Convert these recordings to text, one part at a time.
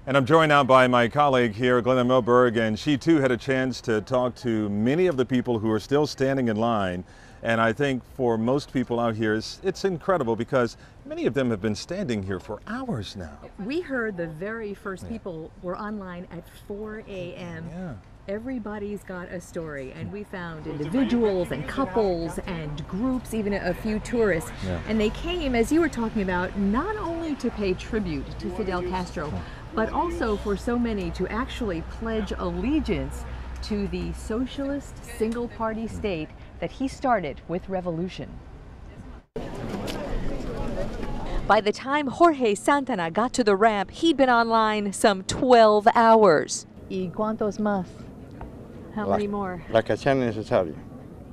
And I'm joined now by my colleague here, Glenna Milberg, and she too had a chance to talk to many of the people who are still standing in line. And I think for most people out here, it's incredible because many of them have been standing here for hours now. We heard the very first people were online at 4 a.m. Yeah. Everybody's got a story, and we found individuals and couples and groups, even a few tourists. Yeah. And they came, as you were talking about, not only to pay tribute to Fidel Castro, but also for so many to actually pledge allegiance to the socialist single-party state that he started with revolution. By the time Jorge Santana got to the ramp, he'd been online some 12 hours. ¿Y cuántos más? How many more? La que sea necesaria.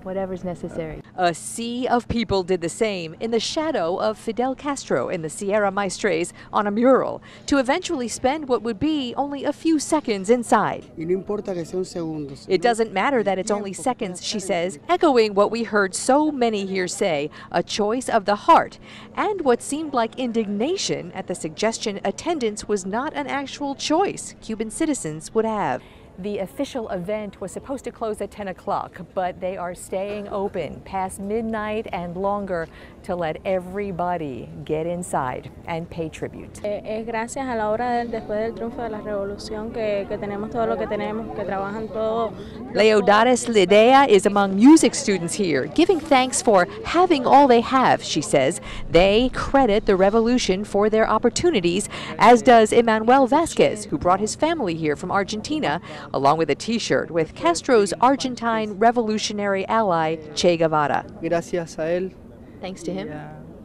Whatever's necessary. A sea of people did the same in the shadow of Fidel Castro in the Sierra Maestres on a mural to eventually spend what would be only a few seconds inside. It doesn't matter that it's only seconds, she says, echoing what we heard so many here say, a choice of the heart, and what seemed like indignation at the suggestion attendance was not an actual choice Cuban citizens would have. The official event was supposed to close at 10 o'clock, but they are staying open past midnight and longer to let everybody get inside and pay tribute. Es gracias a la hora después del triunfo de la revolución que tenemos todo lo que tenemos, que trabajan todo. Leodares Lidea is among music students here, giving thanks for having all they have, she says. They credit the revolution for their opportunities, as does Emmanuel Vasquez, who brought his family here from Argentina, along with a T-shirt with Castro's Argentine revolutionary ally, Che Guevara. Gracias a él. Thanks to him.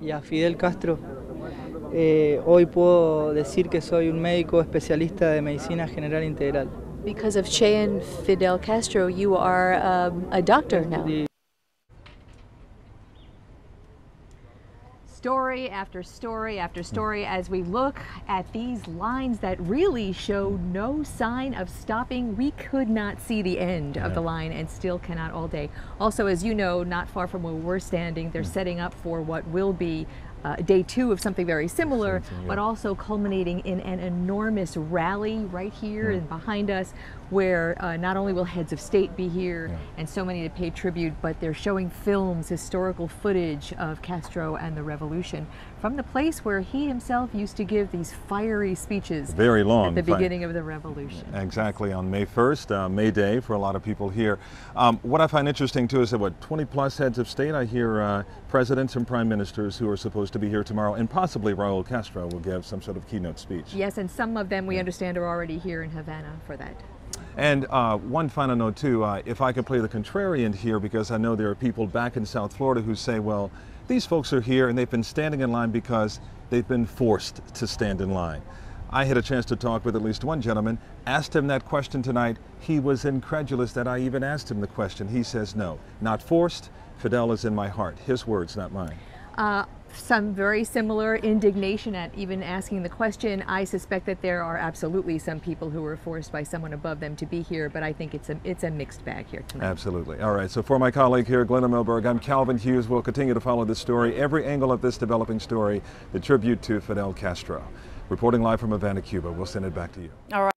Y a Fidel Castro. Hoy puedo decir que soy un médico especialista de medicina general integral. Because of Che and Fidel Castro, you are a doctor now. Story after story after story as we look at these lines that really show no sign of stopping. We could not see the end of the line and still cannot all day. Also, as you know, not far from where we're standing, they're setting up for what will be day two of something very similar, but also culminating in an enormous rally right here and behind us, where not only will heads of state be here and so many to pay tribute, but they're showing films, historical footage of Castro and the revolution from the place where he himself used to give these fiery speeches very long at the beginning of the revolution. Exactly, on May 1st, May Day for a lot of people here. What I find interesting too is that 20 plus heads of state, I hear presidents and prime ministers who are supposed to be here tomorrow, and possibly Raul Castro will give some sort of keynote speech. Yes, and some of them we understand are already here in Havana for that. And one final note too, if I could play the contrarian here, because I know there are people back in South Florida who say, well, these folks are here and they've been standing in line because they've been forced to stand in line. I had a chance to talk with at least one gentleman, asked him that question tonight. He was incredulous that I even asked him the question. He says, no, not forced. Fidel is in my heart. His words, not mine. Some very similar indignation at even asking the question. I suspect that there are absolutely some people who were forced by someone above them to be here, but I think it's a mixed bag here tonight. Absolutely. All right, so for my colleague here, Glenna Milberg, I'm Calvin Hughes. We'll continue to follow this story, every angle of this developing story, the tribute to Fidel Castro. Reporting live from Havana, Cuba. We'll send it back to you. All right.